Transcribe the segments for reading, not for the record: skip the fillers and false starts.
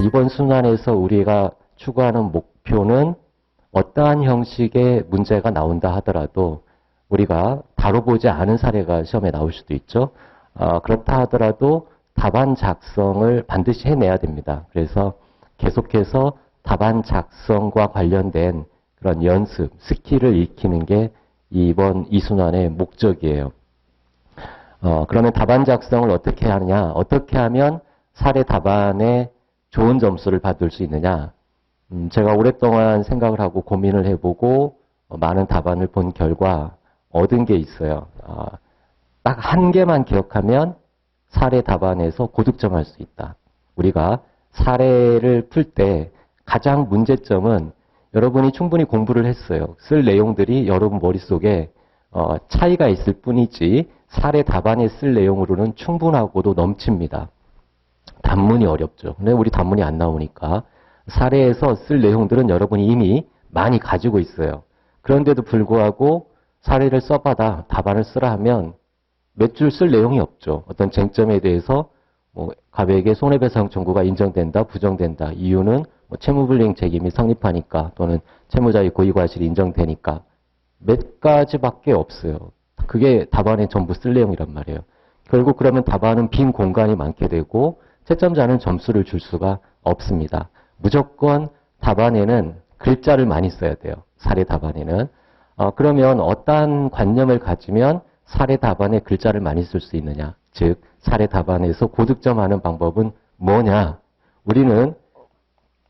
이번 순환에서 우리가 추구하는 목표는 어떠한 형식의 문제가 나온다 하더라도 우리가 다뤄보지 않은 사례가 시험에 나올 수도 있죠. 그렇다 하더라도 답안 작성을 반드시 해내야 됩니다. 그래서 계속해서 답안 작성과 관련된 그런 연습, 스킬을 익히는 게 이번 이순환의 목적이에요. 그러면 답안 작성을 어떻게 하느냐? 어떻게 하면 사례 답안에 좋은 점수를 받을 수 있느냐? 제가 오랫동안 생각을 하고 고민을 해보고 많은 답안을 본 결과 얻은 게 있어요. 딱 한 개만 기억하면 사례 답안에서 고득점할 수 있다. 우리가 사례를 풀 때 가장 문제점은 여러분이 충분히 공부를 했어요. 쓸 내용들이 여러분 머릿속에 차이가 있을 뿐이지 사례 답안에 쓸 내용으로는 충분하고도 넘칩니다. 단문이 어렵죠. 근데 우리 단문이 안 나오니까 사례에서 쓸 내용들은 여러분이 이미 많이 가지고 있어요. 그런데도 불구하고 사례를 써봐다 답안을 쓰라 하면 몇 줄 쓸 내용이 없죠. 어떤 쟁점에 대해서 가백의 손해배상 청구가 인정된다, 부정된다. 이유는 채무불이행 책임이 성립하니까 또는 채무자의 고의과실이 인정되니까 몇 가지밖에 없어요. 그게 답안에 전부 쓸 내용이란 말이에요. 결국 그러면 답안은 빈 공간이 많게 되고 채점자는 점수를 줄 수가 없습니다. 무조건 답안에는 글자를 많이 써야 돼요. 사례 답안에는. 그러면 어떠한 관념을 가지면 사례 답안에 글자를 많이 쓸 수 있느냐. 즉 사례 답안에서 고득점하는 방법은 뭐냐. 우리는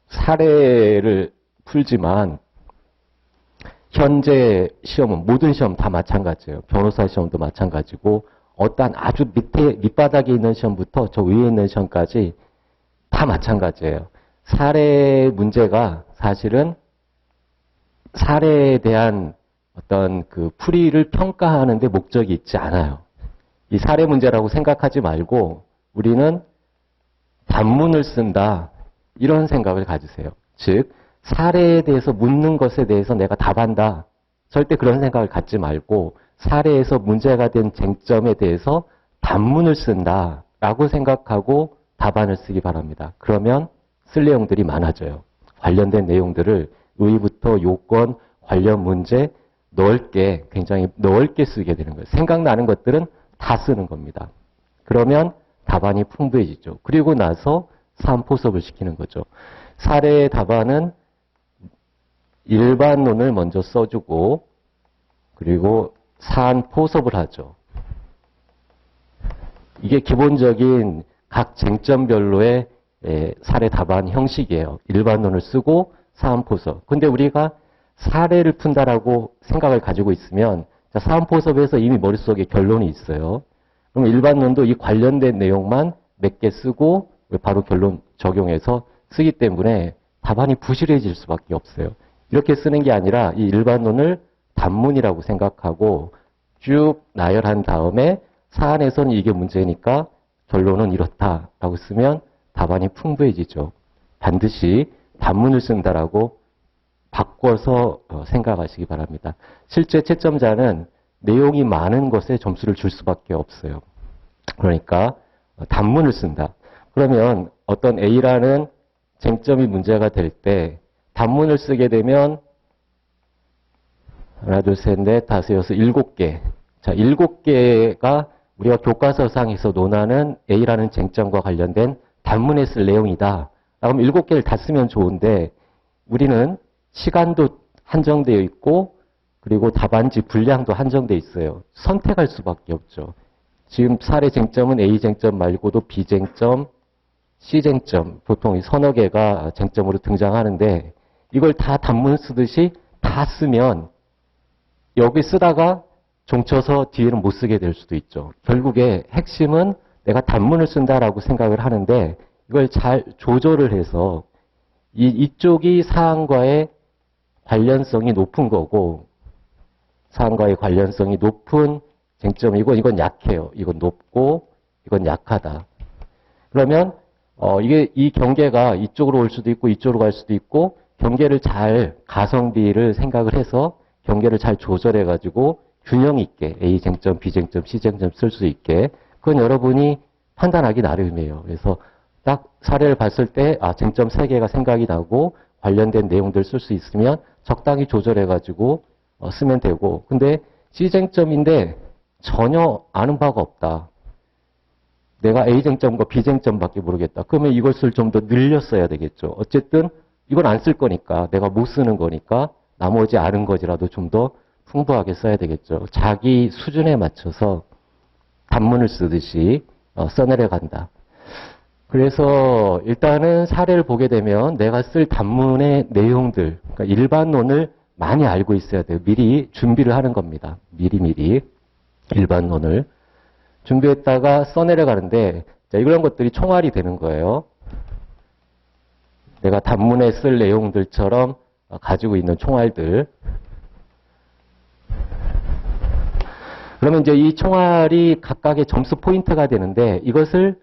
사례를 풀지만 현재 시험은 모든 시험 다 마찬가지예요. 변호사 시험도 마찬가지고 어떠한 아주 밑바닥에 있는 시험부터 저 위에 있는 시험까지 다 마찬가지예요. 사례 문제가 사실은 사례에 대한 어떤 그 풀이를 평가하는 데 목적이 있지 않아요. 이 사례 문제라고 생각하지 말고 우리는 단문을 쓴다. 이런 생각을 가지세요. 즉 사례에 대해서 묻는 것에 대해서 내가 답한다. 절대 그런 생각을 갖지 말고 사례에서 문제가 된 쟁점에 대해서 단문을 쓴다. 라고 생각하고 답안을 쓰기 바랍니다. 그러면 쓸 내용들이 많아져요. 관련된 내용들을 의의부터 요건, 관련 문제 넓게 굉장히 넓게 쓰게 되는 거예요. 생각나는 것들은 다 쓰는 겁니다. 그러면 답안이 풍부해지죠. 그리고 나서 사안포섭을 시키는 거죠. 사례 답안은 일반론을 먼저 써주고 그리고 사안포섭을 하죠. 이게 기본적인 각 쟁점별로의 사례 답안 형식이에요. 일반론을 쓰고 사안포섭. 근데 우리가 사례를 푼다라고 생각을 가지고 있으면 사안포섭에서 이미 머릿속에 결론이 있어요. 그럼 일반론도 이 관련된 내용만 몇 개 쓰고 바로 결론 적용해서 쓰기 때문에 답안이 부실해질 수밖에 없어요. 이렇게 쓰는 게 아니라 이 일반론을 단문이라고 생각하고 쭉 나열한 다음에 사안에서는 이게 문제니까 결론은 이렇다라고 쓰면 답안이 풍부해지죠. 반드시 단문을 쓴다라고 바꿔서 생각하시기 바랍니다. 실제 채점자는 내용이 많은 것에 점수를 줄 수밖에 없어요. 그러니까 단문을 쓴다. 그러면 어떤 A라는 쟁점이 문제가 될 때 단문을 쓰게 되면 하나, 둘, 셋, 넷, 다섯, 여섯, 7개. 자, 7개가 우리가 교과서상에서 논하는 A라는 쟁점과 관련된 단문에 쓸 내용이다. 그럼 7개를 다 쓰면 좋은데 우리는 시간도 한정되어 있고 그리고 답안지 분량도 한정되어 있어요. 선택할 수밖에 없죠. 지금 사례 쟁점은 A 쟁점 말고도 B 쟁점, C 쟁점 보통 서너 개가 쟁점으로 등장하는데 이걸 다 단문 쓰듯이 다 쓰면 여기 쓰다가 종쳐서 뒤에는 못 쓰게 될 수도 있죠. 결국에 핵심은 내가 단문을 쓴다라고 생각을 하는데 이걸 잘 조절을 해서 이쪽이 사안과의 관련성이 높은 거고 사안과의 관련성이 높은 쟁점이고 이건 약해요. 이건 높고 이건 약하다. 그러면 이게 이 경계가 이쪽으로 올 수도 있고 이쪽으로 갈 수도 있고 경계를 잘 가성비를 생각을 해서 경계를 잘 조절해 가지고 균형 있게 A 쟁점, B 쟁점, C 쟁점 쓸 수 있게 그건 여러분이 판단하기 나름이에요. 그래서 딱 사례를 봤을 때, 쟁점 3개가 생각이 나고 관련된 내용들 쓸 수 있으면 적당히 조절해가지고 쓰면 되고, 근데 C쟁점인데 전혀 아는 바가 없다. 내가 A쟁점과 B쟁점밖에 모르겠다. 그러면 이것을 좀 더 늘렸어야 되겠죠. 어쨌든 이건 안 쓸 거니까, 내가 못 쓰는 거니까 나머지 아는 것이라도 좀 더 풍부하게 써야 되겠죠. 자기 수준에 맞춰서 단문을 쓰듯이 써내려 간다. 그래서 일단은 사례를 보게 되면 내가 쓸 단문의 내용들, 그러니까 일반론을 많이 알고 있어야 돼요. 미리 준비를 하는 겁니다. 미리 일반론을 준비했다가 써내려 가는데, 이런 것들이 총알이 되는 거예요. 내가 단문에 쓸 내용들처럼 가지고 있는 총알들. 그러면 이제 이 총알이 각각의 점수 포인트가 되는데, 이것을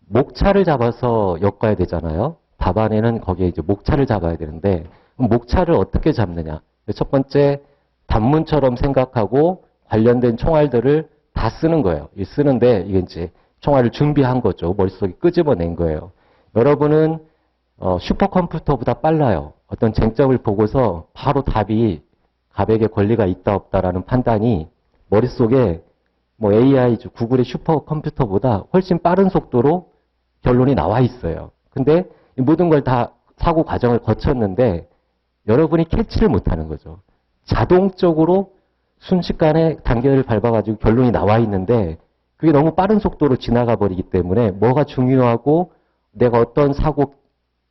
목차를 잡아서 엮어야 되잖아요. 답안에는 거기에 이제 목차를 잡아야 되는데, 목차를 어떻게 잡느냐. 첫 번째, 단문처럼 생각하고 관련된 총알들을 다 쓰는 거예요. 쓰는데, 이게 이제 총알을 준비한 거죠. 머릿속에 끄집어낸 거예요. 여러분은 슈퍼컴퓨터보다 빨라요. 어떤 쟁점을 보고서 바로 답이 갑에게 권리가 있다 없다라는 판단이 머릿속에 AI, 구글의 슈퍼컴퓨터보다 훨씬 빠른 속도로 결론이 나와 있어요. 근데 이 모든 걸 다 사고 과정을 거쳤는데 여러분이 캐치를 못하는 거죠. 자동적으로 순식간에 단계를 밟아가지고 결론이 나와 있는데 그게 너무 빠른 속도로 지나가 버리기 때문에 뭐가 중요하고 내가 어떤 사고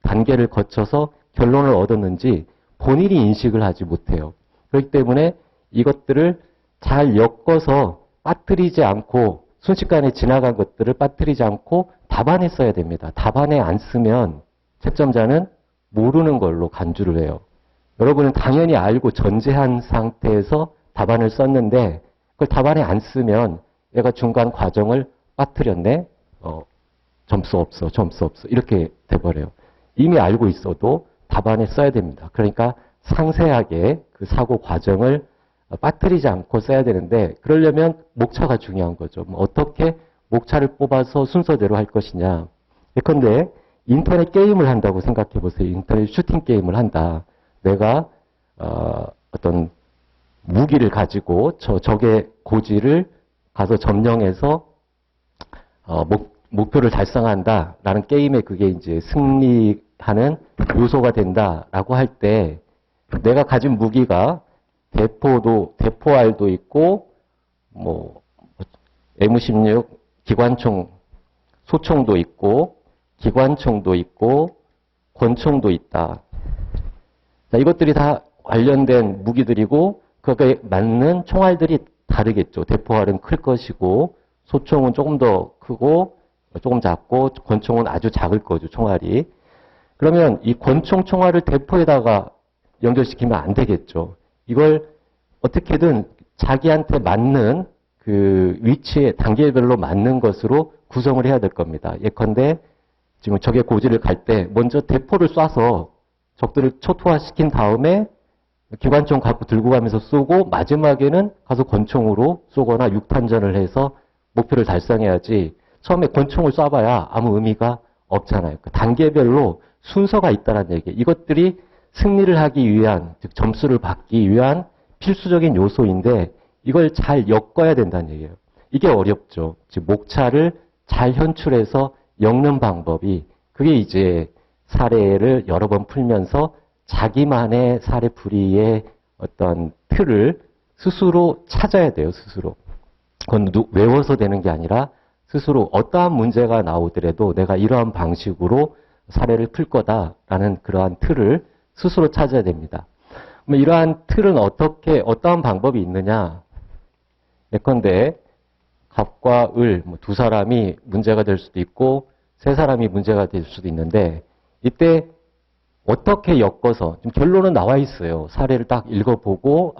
단계를 거쳐서 결론을 얻었는지 본인이 인식을 하지 못해요. 그렇기 때문에 이것들을 잘 엮어서 빠뜨리지 않고 순식간에 지나간 것들을 빠뜨리지 않고 답안에 써야 됩니다. 답안에 안 쓰면 채점자는 모르는 걸로 간주를 해요. 여러분은 당연히 알고 전제한 상태에서 답안을 썼는데 그걸 답안에 안 쓰면 얘가 중간 과정을 빠뜨렸네. 점수 없어. 이렇게 돼버려요. 이미 알고 있어도 답안에 써야 됩니다. 그러니까 상세하게 그 사고 과정을 빠뜨리지 않고 써야 되는데 그러려면 목차가 중요한 거죠. 어떻게 목차를 뽑아서 순서대로 할 것이냐. 예컨대 인터넷 게임을 한다고 생각해 보세요. 인터넷 슈팅 게임을 한다. 내가 어떤 무기를 가지고 적의 고지를 가서 점령해서 목표를 달성한다라는 게임에 그게 이제 승리하는 요소가 된다라고 할 때 내가 가진 무기가 대포알도 있고 M16 기관총 소총도 있고 기관총도 있고 권총도 있다. 자, 이것들이 다 관련된 무기들이고 그거에 맞는 총알들이 다르겠죠. 대포알은 클 것이고 소총은 조금 더 크고 조금 작고 권총은 아주 작을 거죠. 총알이. 그러면 이 권총 총알을 대포에다가 연결시키면 안 되겠죠. 이걸 어떻게든 자기한테 맞는 그 위치에 단계별로 맞는 것으로 구성을 해야 될 겁니다. 예컨대 지금 적의 고지를 갈 때 먼저 대포를 쏴서 적들을 초토화시킨 다음에 기관총 갖고 들고 가면서 쏘고 마지막에는 가서 권총으로 쏘거나 육탄전을 해서 목표를 달성해야지 처음에 권총을 쏴봐야 아무 의미가 없잖아요. 그 단계별로 순서가 있다는 얘기예요. 이것들이 승리를 하기 위한, 즉 점수를 받기 위한 필수적인 요소인데 이걸 잘 엮어야 된다는 얘기예요. 이게 어렵죠. 즉 목차를 잘 현출해서 엮는 방법이 그게 이제 사례를 여러 번 풀면서 자기만의 사례풀이의 어떤 틀을 스스로 찾아야 돼요. 스스로. 그건 외워서 되는 게 아니라 스스로 어떠한 문제가 나오더라도 내가 이러한 방식으로 사례를 풀 거다라는 그러한 틀을 스스로 찾아야 됩니다. 그럼 이러한 틀은 어떠한 방법이 있느냐? 예컨대 갑과 을, 두 사람이 문제가 될 수도 있고 세 사람이 문제가 될 수도 있는데 이때 어떻게 엮어서 지금 결론은 나와 있어요. 사례를 딱 읽어보고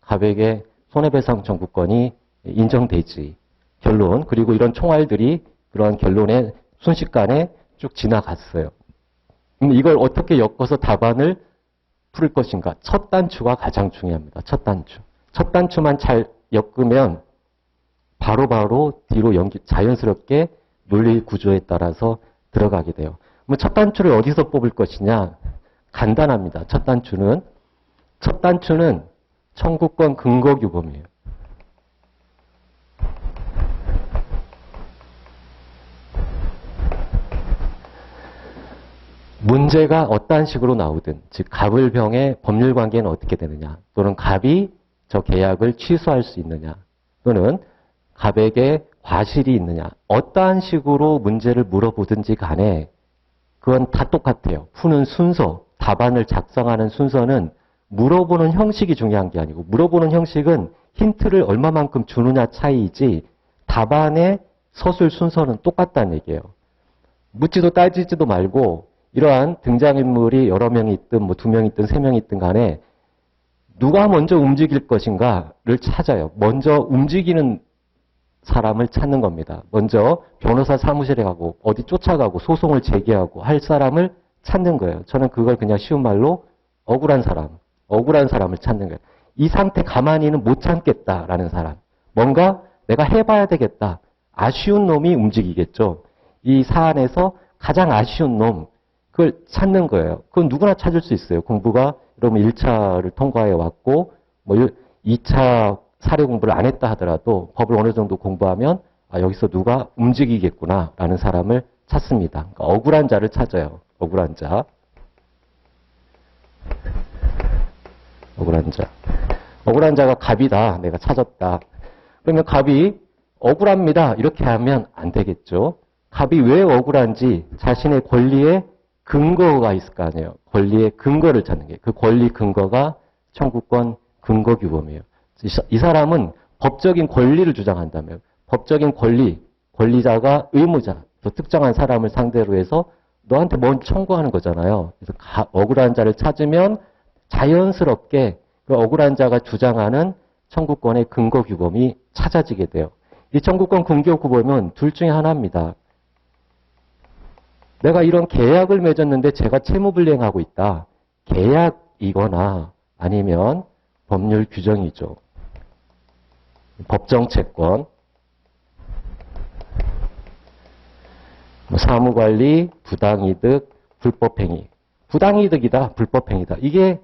갑에게 손해배상 청구권이 인정되지. 결론. 그리고 이런 총알들이 그러한 결론에 순식간에 쭉 지나갔어요. 이걸 어떻게 엮어서 답안을 풀 것인가. 첫 단추가 가장 중요합니다. 첫 단추. 첫 단추만 잘 엮으면 바로바로 뒤로 자연스럽게 논리 구조에 따라서 들어가게 돼요. 그럼 첫 단추를 어디서 뽑을 것이냐? 간단합니다. 첫 단추는 청구권 근거 규범이에요. 문제가 어떠한 식으로 나오든, 즉 갑을병의 법률 관계는 어떻게 되느냐, 또는 갑이 저 계약을 취소할 수 있느냐, 또는 갑에게 과실이 있느냐, 어떠한 식으로 문제를 물어보든지 간에 그건 다 똑같아요. 푸는 순서, 답안을 작성하는 순서는 물어보는 형식이 중요한 게 아니고, 물어보는 형식은 힌트를 얼마만큼 주느냐 차이이지 답안의 서술 순서는 똑같다는 얘기예요. 묻지도 따지지도 말고 이러한 등장인물이 여러 명이 있든 뭐 2명 있든 3명 있든 간에 누가 먼저 움직일 것인가를 찾아요. 먼저 움직이는 사람을 찾는 겁니다. 먼저 변호사 사무실에 가고 어디 쫓아가고 소송을 제기하고 할 사람을 찾는 거예요. 저는 그걸 그냥 쉬운 말로 억울한 사람을 찾는 거예요. 이 상태 가만히는 못 참겠다라는 사람. 뭔가 내가 해봐야 되겠다. 아쉬운 놈이 움직이겠죠. 이 사안에서 가장 아쉬운 놈, 그걸 찾는 거예요. 그건 누구나 찾을 수 있어요. 공부가 그러면 1차를 통과해 왔고 뭐 2차 사례 공부를 안 했다 하더라도 법을 어느 정도 공부하면 여기서 누가 움직이겠구나라는 사람을 찾습니다. 그러니까 억울한 자를 찾아요. 억울한 자. 억울한 자가 갑이다. 내가 찾았다. 그러면 갑이 억울합니다. 이렇게 하면 안 되겠죠. 갑이 왜 억울한지 자신의 권리에 근거가 있을 거 아니에요. 권리의 근거를 찾는 게. 그 권리 근거가 청구권 근거 규범이에요. 이 사람은 법적인 권리를 주장한다면 법적인 권리자가 의무자, 또 특정한 사람을 상대로 해서 너한테 뭔 청구하는 거잖아요. 그래서 억울한 자를 찾으면 자연스럽게 그 억울한 자가 주장하는 청구권의 근거 규범이 찾아지게 돼요. 이 청구권 근거 규범은 둘 중에 하나입니다. 내가 이런 계약을 맺었는데 제가 채무불이행하고 있다. 계약이거나 아니면 법률 규정이죠. 법정채권, 사무관리, 부당이득, 불법행위. 부당이득이다, 불법행위다. 이게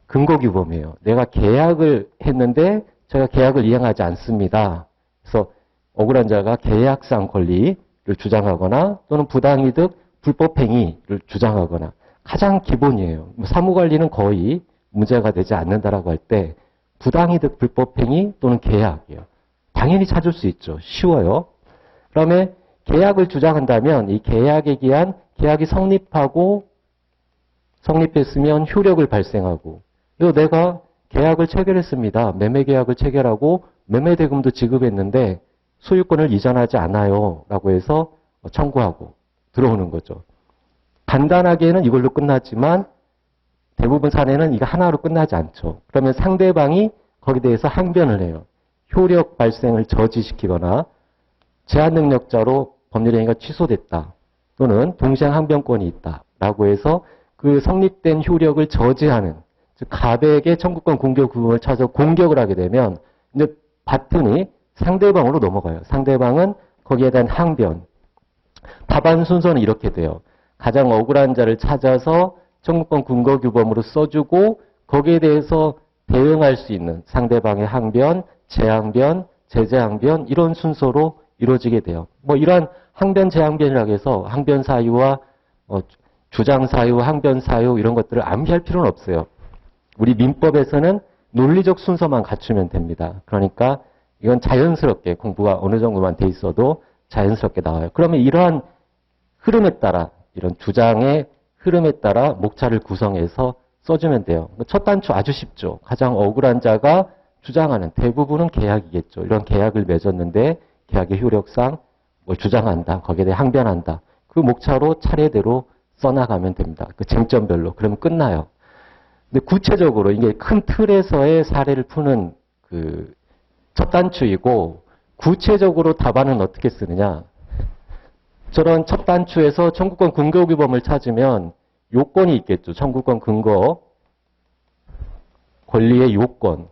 근거규범이에요. 내가 계약을 했는데 제가 계약을 이행하지 않습니다. 그래서 억울한 자가 계약상 권리를 주장하거나 또는 부당이득, 불법행위를 주장하거나 가장 기본이에요. 사무관리는 거의 문제가 되지 않는다라고 할 때 부당이득, 불법행위 또는 계약이에요. 당연히 찾을 수 있죠. 쉬워요. 그다음에 계약을 주장한다면 이 계약에 기한 계약이 성립했으면 효력을 발생하고 그리고 내가 계약을 체결했습니다. 매매계약을 체결하고 매매대금도 지급했는데 소유권을 이전하지 않아요. 라고 해서 청구하고 들어오는 거죠. 간단하게는 이걸로 끝났지만 대부분 사례는 이거 하나로 끝나지 않죠. 그러면 상대방이 거기에 대해서 항변을 해요. 효력 발생을 저지시키거나 제한 능력자로 법률행위가 취소됐다. 또는 동시에 항변권이 있다. 라고 해서 그 성립된 효력을 저지하는 즉 갑에게 청구권 공격 규범을 찾아서 공격을 하게 되면 이제 바튼이 상대방으로 넘어가요. 상대방은 거기에 대한 항변. 답안 순서는 이렇게 돼요. 가장 억울한 자를 찾아서 청구권 근거 규범으로 써주고 거기에 대해서 대응할 수 있는 상대방의 항변, 재항변, 제재항변 이런 순서로 이루어지게 돼요. 뭐 이러한 항변, 재항변이라고 해서 항변 사유와 주장 사유, 항변 사유 이런 것들을 암시할 필요는 없어요. 우리 민법에서는 논리적 순서만 갖추면 됩니다. 그러니까 이건 자연스럽게 공부가 어느 정도만 돼 있어도 자연스럽게 나와요. 그러면 이러한 흐름에 따라 이런 주장의 흐름에 따라 목차를 구성해서 써주면 돼요. 첫 단추 아주 쉽죠. 가장 억울한 자가 주장하는 대부분은 계약이겠죠. 이런 계약을 맺었는데 계약의 효력상 뭘 주장한다. 거기에 대해 항변한다. 그 목차로 차례대로 써나가면 됩니다. 그 쟁점별로. 그러면 끝나요. 근데 구체적으로 이게 큰 틀에서의 사례를 푸는 그 첫 단추이고 구체적으로 답안은 어떻게 쓰느냐. 저런 첫 단추에서 청구권 근거 규범을 찾으면 요건이 있겠죠. 청구권 근거, 권리의 요건.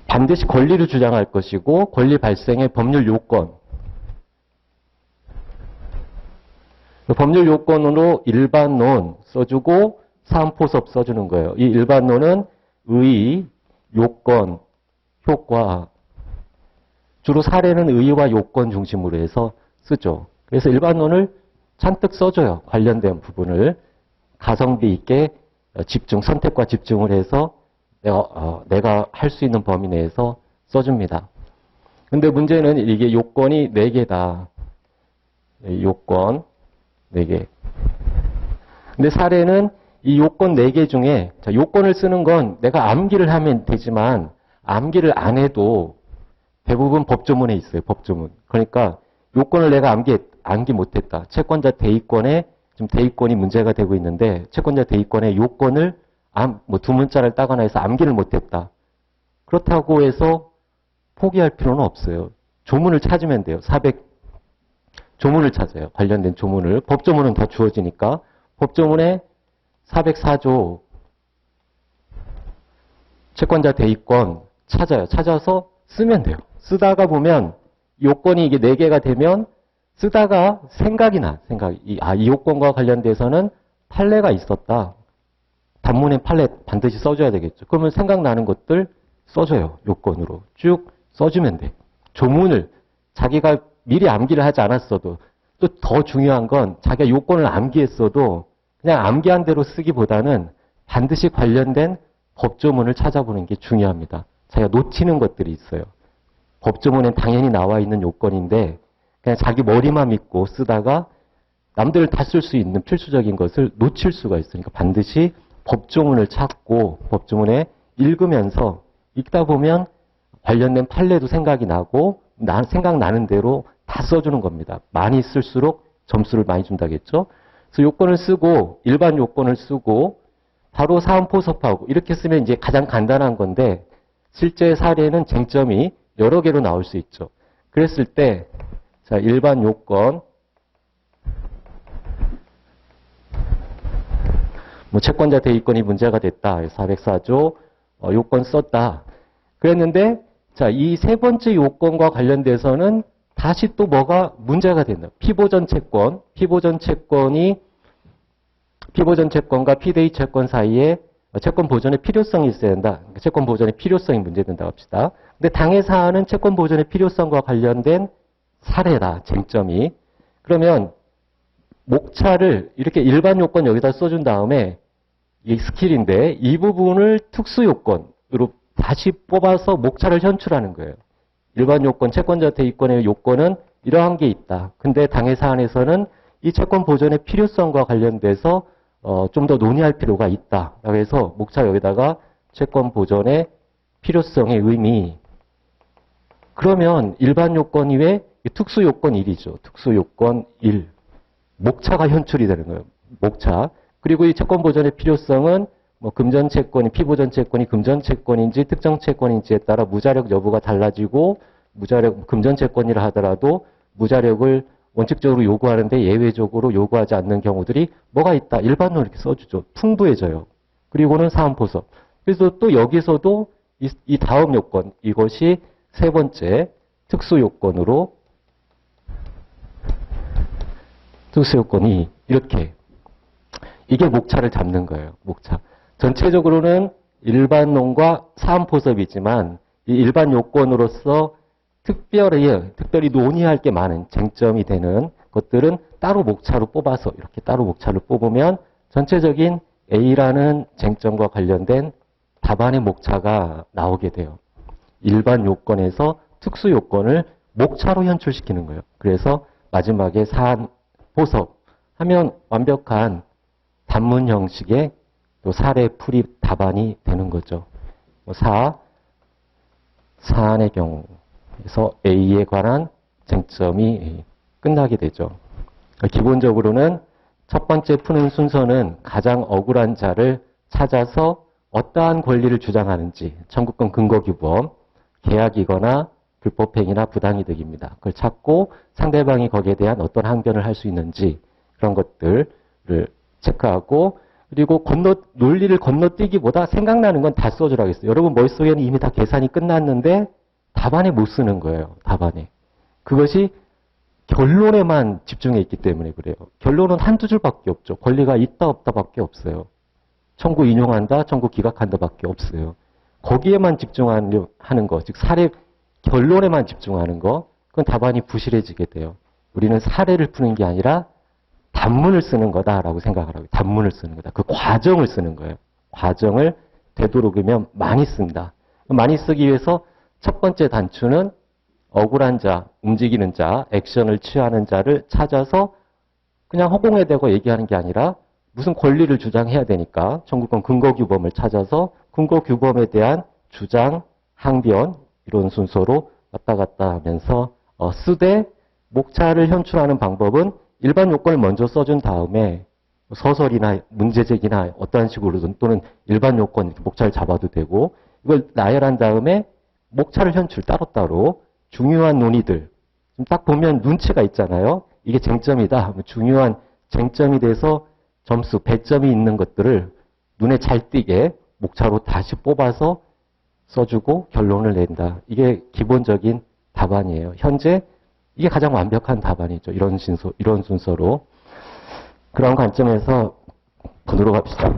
반드시 권리를 주장할 것이고 권리 발생의 법률 요건. 법률 요건으로 일반론 써주고 사안포섭 써주는 거예요. 이 일반론은 의, 요건, 효과. 주로 사례는 의와 요건 중심으로 해서 쓰죠. 그래서 일반론을 잔뜩 써줘요. 관련된 부분을. 가성비 있게 집중, 선택과 집중을 해서 내가 할 수 있는 범위 내에서 써줍니다. 근데 문제는 이게 요건이 4개다. 요건 4개. 근데 사례는 이 요건 4개 중에, 자, 요건을 쓰는 건 내가 암기를 하면 되지만, 암기를 안 해도 대부분 법조문에 있어요, 법조문. 그러니까 요건을 내가 암기 못했다. 채권자 대의권에, 지금 대의권이 문제가 되고 있는데, 채권자 대의권의 요건을 두 문자를 따거나 해서 암기를 못했다. 그렇다고 해서 포기할 필요는 없어요. 조문을 찾으면 돼요. 조문을 찾아요. 관련된 조문을. 법조문은 더 주어지니까. 법조문에 404조 채권자 대의권 찾아요. 찾아서 쓰면 돼요. 쓰다가 보면 요건이 이게 4개가 되면 쓰다가 이 요건과 관련돼서는 판례가 있었다. 단문에 판례 반드시 써줘야 되겠죠. 그러면 생각나는 것들 써줘요. 요건으로. 쭉 써주면 돼. 조문을 자기가 미리 암기를 하지 않았어도 또 더 중요한 건 자기가 요건을 암기했어도 그냥 암기한 대로 쓰기보다는 반드시 관련된 법조문을 찾아보는 게 중요합니다. 자기가 놓치는 것들이 있어요. 법조문엔 당연히 나와 있는 요건인데 그냥 자기 머리만 믿고 쓰다가 남들 다 쓸 수 있는 필수적인 것을 놓칠 수가 있으니까 반드시 법조문을 찾고 법조문에 읽으면서 읽다 보면 관련된 판례도 생각이 나고 생각나는 대로 다 써주는 겁니다. 많이 쓸수록 점수를 많이 준다겠죠. 그래서 요건을 쓰고 일반 요건을 쓰고 바로 사안포섭하고 이렇게 쓰면 이제 가장 간단한 건데 실제 사례는 쟁점이 여러 개로 나올 수 있죠. 그랬을 때 자, 일반 요건 채권자 대의권이 문제가 됐다. 404조 요건 썼다. 그랬는데 자, 이 세 번째 요건과 관련돼서는 다시 또 뭐가 문제가 된다. 피보전 채권과 피대의 채권 사이에 채권 보존의 필요성이 있어야 된다. 그러니까 채권 보존의 필요성이 문제된다고 합시다. 근데 당해 사안은 채권 보존의 필요성과 관련된 사례다. 쟁점이. 그러면 목차를 이렇게 일반 요건 여기다 써준 다음에 이 스킬인데 이 부분을 특수 요건으로 다시 뽑아서 목차를 현출하는 거예요. 일반 요건, 채권자 대의권의 요건은 이러한 게 있다. 근데 당해 사안에서는 이 채권 보존의 필요성과 관련돼서 좀 더 논의할 필요가 있다. 그래서 목차 여기다가 채권 보존의 필요성의 의미. 그러면 일반 요건 이외에 특수 요건 1이죠. 특수 요건 1. 목차가 현출이 되는 거예요. 목차. 그리고 이 채권 보존의 필요성은 금전 채권이 피보전 채권이 금전 채권인지 특정 채권인지에 따라 무자력 여부가 달라지고 금전 채권이라 하더라도 무자력을 원칙적으로 요구하는데 예외적으로 요구하지 않는 경우들이 뭐가 있다. 일반으로 이렇게 써주죠. 풍부해져요. 그리고는 사안포섭. 그래서 또 여기서도 이 다음 요건 이것이 세 번째 특수 요건으로 특수 요건이 이렇게 이게 목차를 잡는 거예요. 목차. 전체적으로는 일반론과 사안포섭이지만 이 일반 요건으로서 특별히 논의할 게 많은 쟁점이 되는 것들은 따로 목차로 뽑아서 이렇게 따로 목차를 뽑으면 전체적인 A라는 쟁점과 관련된 답안의 목차가 나오게 돼요. 일반 요건에서 특수 요건을 목차로 현출시키는 거예요. 그래서 마지막에 사안포섭 하면 완벽한 단문 형식의 또 사례 풀이 답안이 되는 거죠. 사안의 경우에서 A에 관한 쟁점이 끝나게 되죠. 기본적으로는 첫 번째 푸는 순서는 가장 억울한 자를 찾아서 어떠한 권리를 주장하는지 청구권 근거규범, 계약이거나 불법행위나 부당이득입니다. 그걸 찾고 상대방이 거기에 대한 어떤 항변을 할 수 있는지 그런 것들을 체크하고 그리고 논리를 건너뛰기보다 생각나는 건 다 써주라고 했어요. 여러분 머릿속에는 이미 다 계산이 끝났는데 답안에 못 쓰는 거예요. 답안에. 그것이 결론에만 집중해 있기 때문에 그래요. 결론은 한두 줄밖에 없죠. 권리가 있다 없다밖에 없어요. 청구 인용한다, 청구 기각한다밖에 없어요. 거기에만 집중하는 거, 즉 사례 결론에만 집중하는 거, 그건 답안이 부실해지게 돼요. 우리는 사례를 푸는 게 아니라 단문을 쓰는 거다라고 생각을 하고 단문을 쓰는 거다. 그 과정을 쓰는 거예요. 과정을 되도록이면 많이 쓴다. 많이 쓰기 위해서 첫 번째 단추는 억울한 자, 움직이는 자, 액션을 취하는 자를 찾아서 그냥 허공에 대고 얘기하는 게 아니라 무슨 권리를 주장해야 되니까 청구권 근거규범을 찾아서 근거규범에 대한 주장, 항변 이런 순서로 왔다 갔다 하면서 쓰되 목차를 현출하는 방법은 일반 요건을 먼저 써준 다음에 서설이나 문제제기나 어떠한 식으로든 또는 일반 요건 목차를 잡아도 되고 이걸 나열한 다음에 목차를 현출 따로따로 중요한 논의들 딱 보면 눈치가 있잖아요. 이게 쟁점이다. 중요한 쟁점이 돼서 점수, 배점이 있는 것들을 눈에 잘 띄게 목차로 다시 뽑아서 써주고 결론을 낸다. 이게 기본적인 답안이에요. 현재 이게 가장 완벽한 답안이죠. 이런 순서로. 그런 관점에서 보도록 합시다.